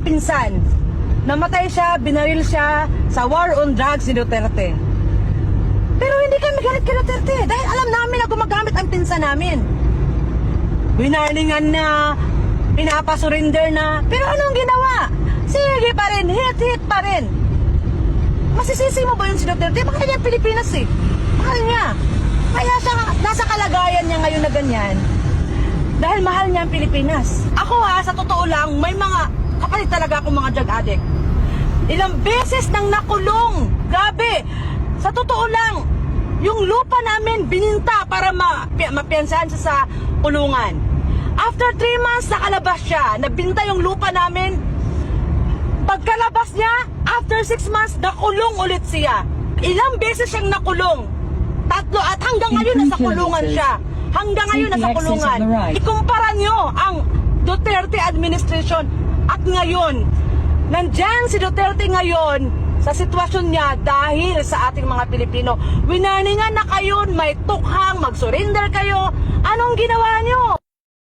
pinsan. Namatay siya, binaril siya sa war on drugs ni Duterte. Pero hindi kami galit kay Duterte dahil alam namin na gumagamit ang pinsan namin. Winarningan na, pinapasurinder na, pero anong ginawa? Sige pa rin, hit pa rin. Masisisi mo ba yun si Duterte? Mahal niya Pilipinas eh. Mahal niya. Kaya siya, nasa kalagayan niya ngayon na ganyan. Dahil mahal niya ang Pilipinas. Ako sa totoo lang, may mga kapatid talaga akong mga drug addict. Ilang beses nang nakulong. Grabe. Sa totoo lang, yung lupa namin bininta para mapiansahan siya sa kulungan. After 3 months, nakalabas siya. Nabinta yung lupa namin. Pagkalabas niya, after 6 months, nakulong ulit siya. Ilang beses siyang nakulong. 3 at hanggang ngayon nasa kulungan siya. Hanggang ngayon nasa kulungan. Ikumpara nyo ang Duterte administration at ngayon. Nandyan si Duterte ngayon sa sitwasyon niya dahil sa ating mga Pilipino. Winarningan na kayo, may tukhang, mag-surrender kayo. Anong ginawa nyo?